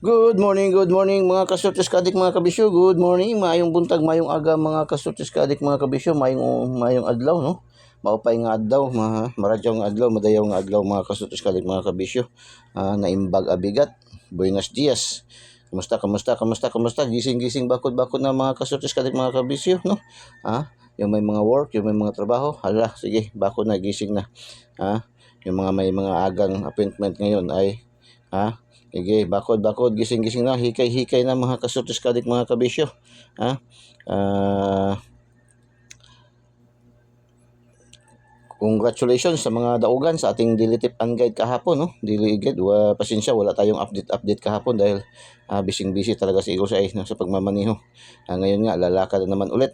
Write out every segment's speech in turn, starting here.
Good morning mga kasortes kadik mga kabisyo. Good morning, maayong buntag, maayong aga mga kasortes kadik mga kabisyo. Maayong adlaw no. Maupay nga adlaw, maradyaw nga adlaw, madayaw nga adlaw mga kasortes kadik mga kabisyo. Naimbag abigat. Buenos dias. Kamusta? Gising bakod na mga kasortes kadik mga kabisyo no. Yung may mga work, yung may mga trabaho, hala, sige, bakod na, gising na. Yung mga may mga agang appointment ngayon ay sige, bakod, gising na, hikay na mga kasortes kadik mga kabisyo. Congratulations sa mga daugan sa ating daily tip and guide kahapon, no? Daily guide, pasensya, wala tayong update kahapon dahil busy talaga si Igor sa pagmamaniho. Ngayon nga, lalakad na naman ulit.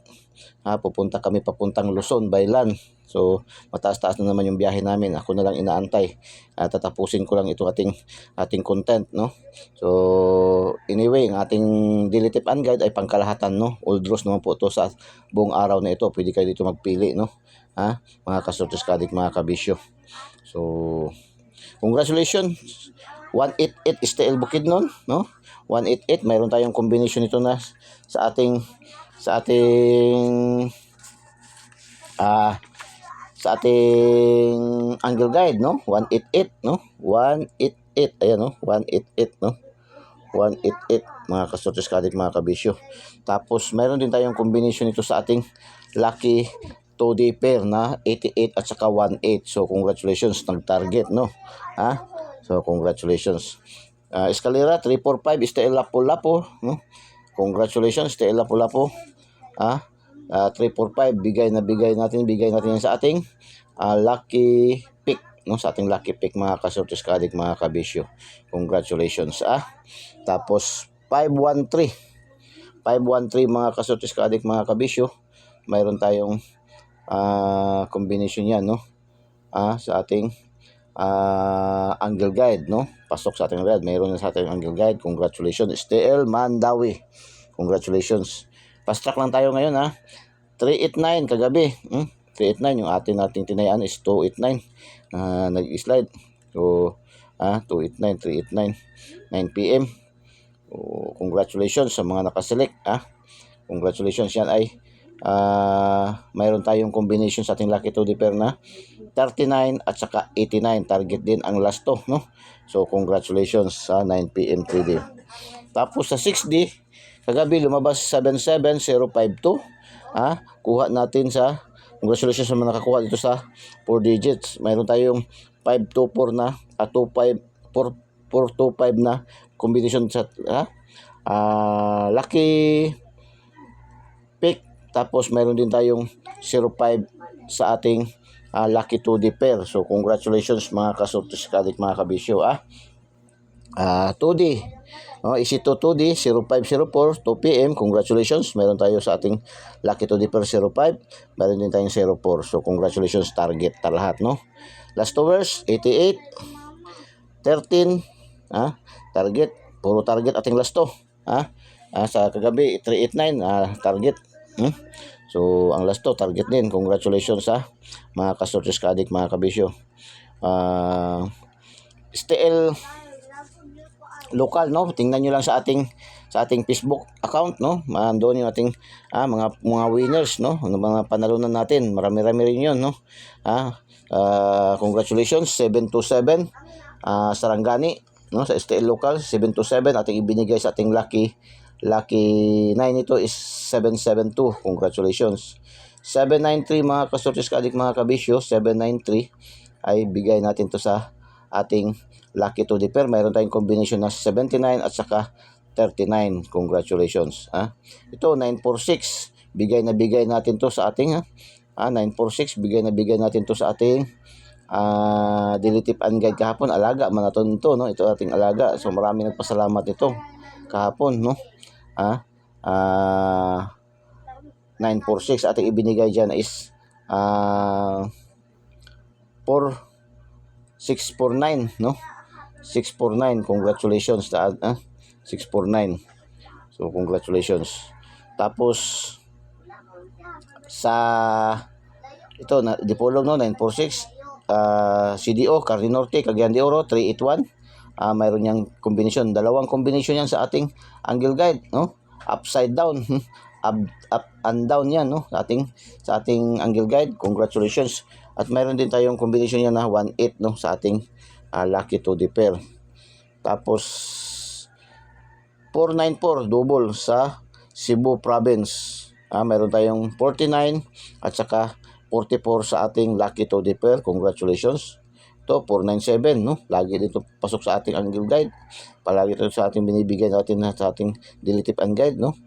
Pupunta kami papuntang Luzon by land. So, mataas-taas na naman yung biyahe namin. Ako na lang inaantay. Tatapusin ko lang itong ating content, no? So, anyway, ang ating daily tip and guide ay pangkalahatan, no? All draws naman po ito sa buong araw na ito. Pwede kayo dito magpili, no? Mga kasortes kadik mga kabisyo. So, congratulations. 188 STL Bukidnon, no? 188, mayroon tayong combination nito na sa ating angle guide, no? 188, no? 188, ayan, no? 188, no? 188 mga kasortes kadik mga kabisyo. Tapos mayroon din tayong combination nito sa ating lucky 2D pair na 88 at saka 18. So congratulations, nag-target, no? So congratulations. Escalera 345 STL Lapu-Lapu, no? Congratulations STL Lapu-Lapu. 345 bigay natin yan sa ating lucky pick, no? Sa ating lucky pick mga kasortes kadik mga kabisyo. Congratulations. Tapos 513 mga kasortes kadik mga kabisyo. Mayroon tayong combination yan, no? Sa ating angle guide, no? Pasok sa ating red, mayroon na sa ating angle guide. Congratulations STL Mandawi. Congratulations. Fast track lang tayo ngayon, 389 kagabi. 389 yung nating tinayaan is 289. Nag-slide. So 289, 389 9 PM. So, congratulations sa mga nakaselect. Congratulations, yan ay mayroon tayong combination sa ating lucky 2D pair na 39 at saka 89. Target din ang last to, no? So congratulations sa 9 PM 3D. Tapos sa 6D kagabi lumabas 77052. Kuha natin sa congratulations sa mga nakakuha dito sa 4 digits. Mayroon tayong 524 na 425 na combination sa lucky pick. Tapos mayroon din tayong 05 sa ating lucky 2D pair. So congratulations mga kasortes kadik mga kabisyo. 2D, easy to 2D 0504 2 PM. Congratulations, meron tayo sa ating lucky 2D pair 05. Meron din tayong 04. So congratulations, target lahat, no? Last hours 88 13. Target, puro target ating last to. Sa kagabi 389 target. So ang last to target din. Congratulations sa mga kasortes kadik mga kabisyo. STL local, no? Tingnan nyo lang sa ating Facebook account, no? Doon yung ating mga winners, no? Mga panalunan natin, marami-rami rin yun, no? Congratulations 727 Sarangani, no? Sa STL local 727 ating ibinigay sa ating lucky 9 ito is 772. Congratulations. 793 mga kasortes kadik mga kabisyo. 793 ay bigay natin to sa ating lucky 2D pair. Mayroon tayong combination na 79 at saka 39. Congratulations. Ito 946 bigay natin to sa ating 946 bigay natin to sa ating daily tip and guide kahapon. Alaga manaton to, no? Ito ating alaga. So marami nagpasalamat ito kahapon, no? 946 ating ibinigay dyan is 4649, no? 649. Congratulations 649. So congratulations. Tapos sa ito na Dipolog, no? 946 CDO Cardinal Norte Cagayan de Oro 381 mayroon yang kombinasyon. Dalawang kombinasyon yan sa ating angle guide, no? Upside down, up and down yan, no? Sa ating angle guide. Congratulations. At mayroon din tayong kombinasyon yan na 1/8, no? Sa ating lucky 2D pair. Tapos 494 double sa Cebu Province. Mayroon tayong 49 at saka 44 sa ating lucky 2D pair. Congratulations. Ito 497, no? Lagi dito pasok sa ating angle guide. Palagi ito sa ating binibigay natin sa ating daily tip and guide, no?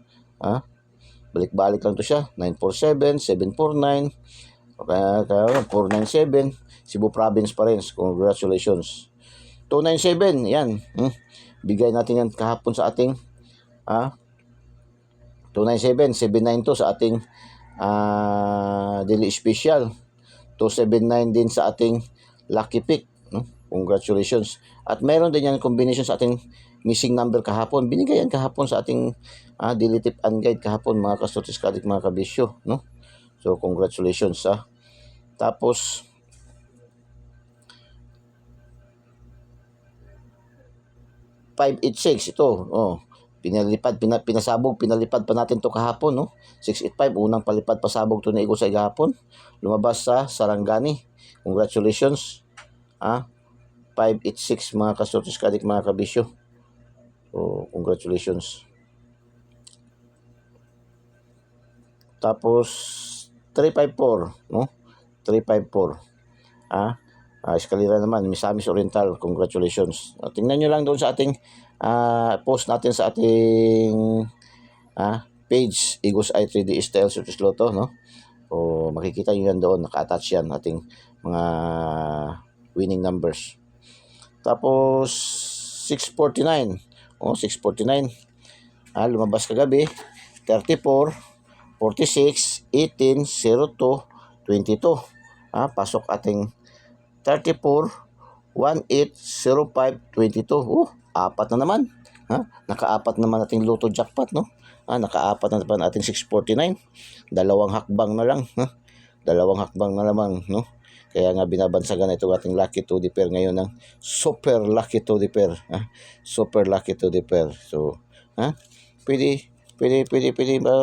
Balik-balik lang to siya. 947, 749, 497, Cebu Province pa rin. Congratulations. 297, yan. Bigay natin yan kahapon sa ating 297, 792 sa ating daily special. 279 din sa ating lucky pick, no? Congratulations. At meron din yan combination sa ating missing number kahapon. Binigay yan kahapon sa ating daily tip and guide kahapon, mga kasortis kadik, mga kabisyo, no? So congratulations. Tapos 586 ito, pinasabog, pinalipad pa natin to kahapon, no? 685, unang palipad pasabog to na Eagles Eye kahapon. Lumabas sa Sarangani. Congratulations. 586, mga kasortis kadik, mga kabisyo. So, congratulations. Tapos 354, no? 354. Eskalera naman, Misamis Oriental. Congratulations. Tingnan nyo lang doon sa ating post natin sa ating page, Eagles Eye 3D Style Sortis Lotto, no? O makikita nyo yan doon, naka-attach yan ating mga winning numbers. Tapos 649, 649, lumabas kagabi. 34, 46, 18, 02, 22. Pasok ating 34, 18, 05, 22. Apat na naman. Naka-apat naman ating Lotto jackpot, no? Naka-apat na naman ating 649. Dalawang hakbang na lang, dalawang hakbang na lamang, no? Kaya nga binabansagan ito ating lucky 2D pair ngayon ng super lucky 2D pair. Super lucky 2D pair. So, pwede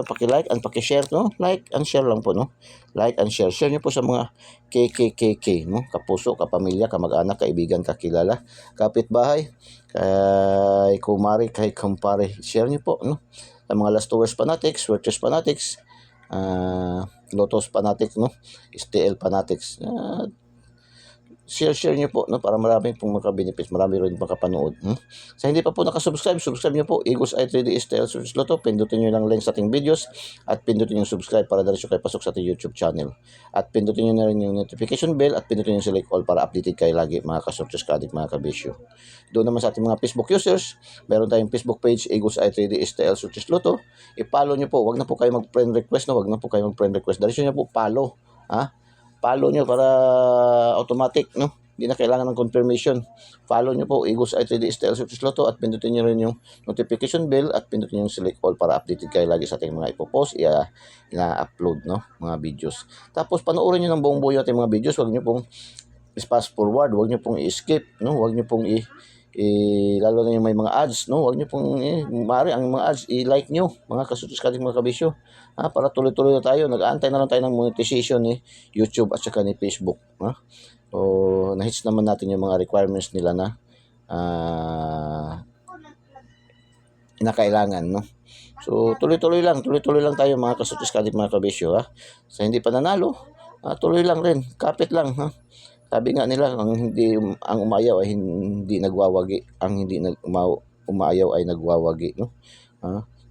paki-like and paki-share, no? Like and share lang po, no? Like and share. Share niyo po sa mga KKKK, no? Kapuso, kapamilya, kamag-anak, kaibigan, kakilala, kapitbahay, kay kumari, kay kumpare. Share niyo po, no? Sa mga last tours fanatics, Swerte fanatics, Lotos fanatics, no? STL fanatics. Share niyo po, no, para marami pong maka-benefits, marami rin makapanood. Sa hindi pa po nakasubscribe, subscribe niyo po, Eagles Eye 3D STL Sortis Lotto. Pindutin niyo lang link sa ating videos at pindutin yung subscribe para diretso kayo pasok sa ating YouTube channel. At pindutin niyo na rin yung notification bell at pindutin yung select all para updated kayo lagi, mga kasortis kadik, mga kabisyo. Doon naman sa ating mga Facebook users, meron tayong Facebook page, Eagles Eye 3D STL Sortis Lotto. I-follow niyo po, wag na po kayo mag-friend request, no? Wag na po kayo mag-friend request. Diretso niyo po follow, follow nyo para automatic, no? Hindi na kailangan ng confirmation. Follow nyo po, Eagles Eye 3D STL Sortis Lotto, at pindutin nyo rin yung notification bell at pindutin yung select all para updated kayo lagi sa ating mga ipopost, ina-upload, no? Mga videos. Tapos panoorin nyo ng buong buo ating mga videos. Huwag nyo pong fast forward, huwag nyo pong i-skip, no? Huwag nyo pong lalo na yung may mga ads, no? Huwag nyo pong maaari ang mga ads i-like nyo, mga kasortis kadik, mga kabisyo, para tuloy-tuloy na tayo. Nag-aantay na lang tayo ng monetization ni YouTube at saka ni Facebook, o na-hits naman natin yung mga requirements nila na kailangan, no? So tuloy-tuloy lang tayo, mga kasortis kadik, mga kabisyo, Sa hindi pa nanalo, tuloy lang rin, kapit lang, Sabi nga nila, ang umayaw ay hindi nagwawagi, ang hindi umayaw ay nagwawagi, no?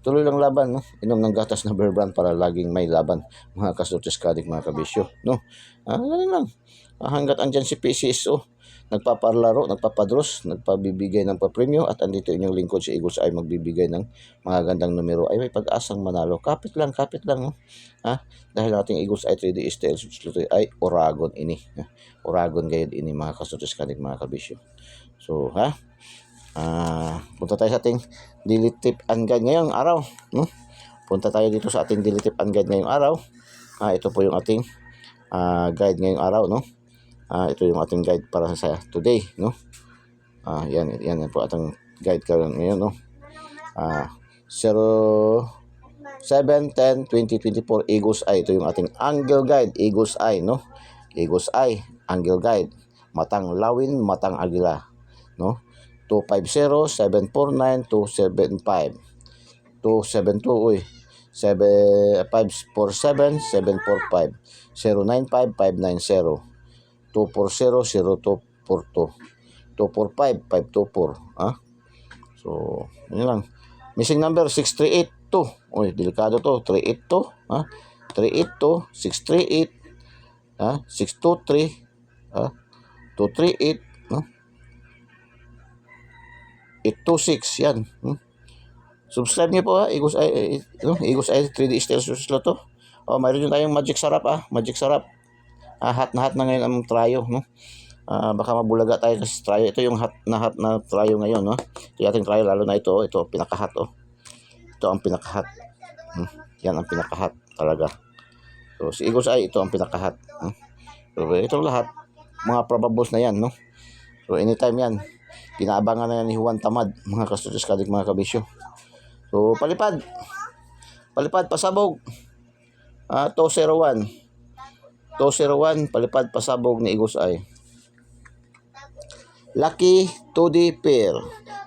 Tuloy lang laban, no? Inom ng gatas na Bear Brand para laging may laban, mga kasortis kadik, mga kabisyo, no? Ganun lang. Hanggat andyan si PCSO, nagpaparlaro, nagpapadros, nagpabibigay ng papremyo, at andito inyong lingkod si Eagles ay magbibigay ng mga gandang numero, ay may pag-asang manalo. Kapit lang, no? Dahil ating Eagles Eye 3D STL Sortis Lotto ay Oragon ini. Oragon gayud ini, mga kasortis kadik, mga kabisyo. So, punta tayo sa ating daily tip and guide ngayong araw, no? Punta tayo dito sa ating daily tip and guide ngayong araw. Ito po yung ating guide ngayong araw, no? Ito yung ating guide para sa today, no? Yan po atong guide karon ngayon, no. 07/10/2024 Eagle's Eye. Ito yung ating angle guide, Eagle's Eye, no. Eagle's Eye, angle guide. Matang lawin, matang agila, no. 250 749 275 272 uy 7547 745 095 590 240 0242 245 524. So, yun lang. Missing number 6382. Uy, delikado to. 382, 382 638, 623, 238, 826 yan. Subscribe niyo po, Eagle's Eye, Eagle's Eye 3D Steel Sloto. Mayroon din tayong magic sarap, magic sarap. Hot na ngayon ang trayo, no. Baka mabulaga tayo kasi trayo. Ito yung hot na trayo ngayon, no. Ito yung ating trayo, lalo na ito pinaka-hot, Ito ang pinaka-hot. Yan ang pinaka-hot talaga. So, si Eagle's Eye, ito ang pinaka-hot. So, ito lahat, mga probables na yan, no. So, anytime yan. Pinaabangan na yan ni Juan Tamad, mga kastudyos kadig, mga kabisyo. So, palipad, pasabog. 201, palipad, pasabog ni Eagle's Eye. Lucky 2D pair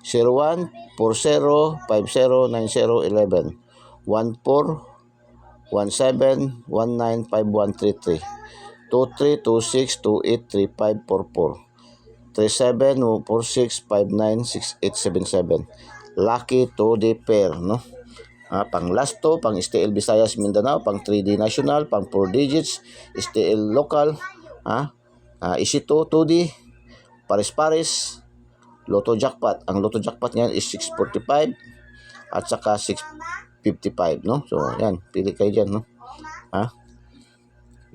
01 40 50 90 11 14 17 19 5133 23 26 28 35 44 37 46 59 6877. Lucky 2D pair, no. Pang last to, pang STL Visayas Mindanao, pang 3D National, pang 4 digits, STL Local, Easy 2D, Paris, Lotto Jackpot. Ang Lotto Jackpot ngayon is 645 at saka 655, no. So, yan, pili kayo dyan, no.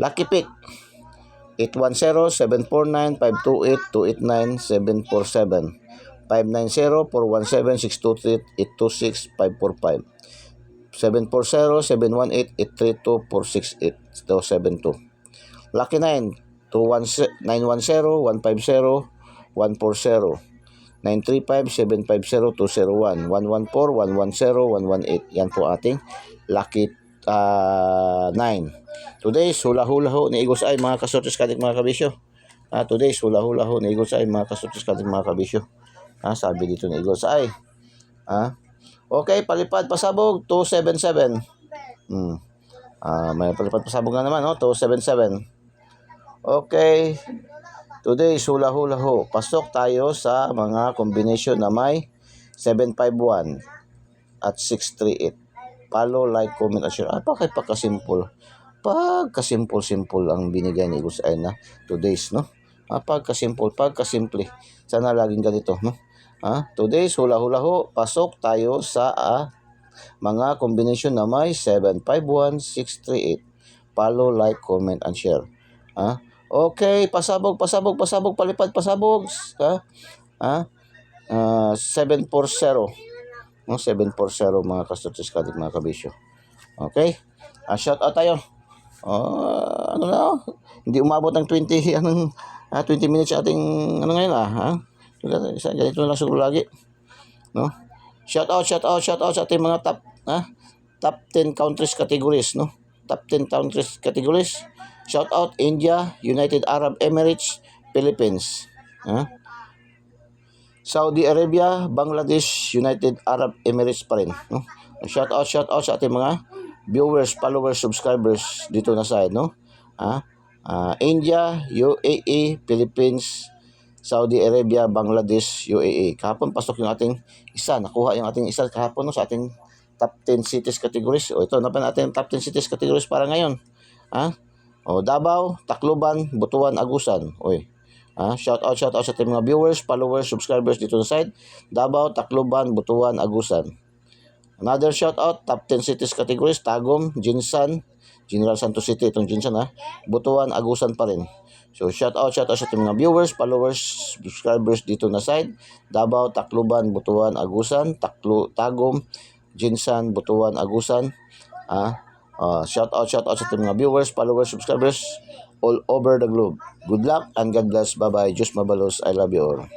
Lucky Pick 810 749 528 289 747 590 417 623 826 545 740 718 832 468 272. Lucky 9 910 150 140 935 750 201 114 110 118. Yan po ating lucky 9. Today's hula-hula ho ni Eagle's Eye, mga kasotes kadik, mga kabisyo. Today's hula-hula ho ni Eagle's Eye, mga kasotes kadik, mga kabisyo. Sabi dito ni Eagle's Eye. Okay, palipad pasabog 277. May palipad pasabog na naman, 277. Okay. Today, hula-hula ho. Pasok tayo sa mga combination na may 751 at 638. Follow, like, comment, at share. Pagka-simple. Pagka-simple ang binigay ni Eagle's Eye na today's, no? Pagka-simple. Sana laging ganito, no? Today's hula-hula ho. Pasok tayo sa mga combination na may 751, 638. Follow, like, comment, and share. Okay, pasabog, palipad, pasabog. 740. 740, mga kastutis kadik, mga kabisyo. Okay? Shout out tayo. Hindi umabot ng 20 minutes ating ngayon ganito na lang siguro lagi, no. Shout out sa ating mga top 10 countries categories, no. Top 10 countries categories. Shout out India, United Arab Emirates, Philippines, Saudi Arabia, Bangladesh, United Arab Emirates pa rin, no. Shout out sa ating mga viewers, followers, subscribers dito na side, no. India, UAE, Philippines, Saudi Arabia, Bangladesh, UAE. Kahapon pasok yung ating isa, nakuha yung ating isa kahapon, no, sa ating top 10 cities categories. Ito na pa natin top 10 cities categories para ngayon. Davao, Tacloban, Butuan, Agusan. Shout out sa ating mga viewers, followers, subscribers dito sa side. Davao, Tacloban, Butuan, Agusan. Another shout out, top 10 cities categories, Tagum, Jinsan, General Santos City, itong Jinsan, Butuan, Agusan pa rin. So shout out sa ating mga viewers, followers, subscribers dito na side. Davao, Tacloban, Butuan, Agusan, Tagum, Jinsan, Butuan, Agusan. Shout out sa ating mga viewers, followers, subscribers all over the globe. Good luck and God bless. Bye-bye. Diyos mabalos. I love you all.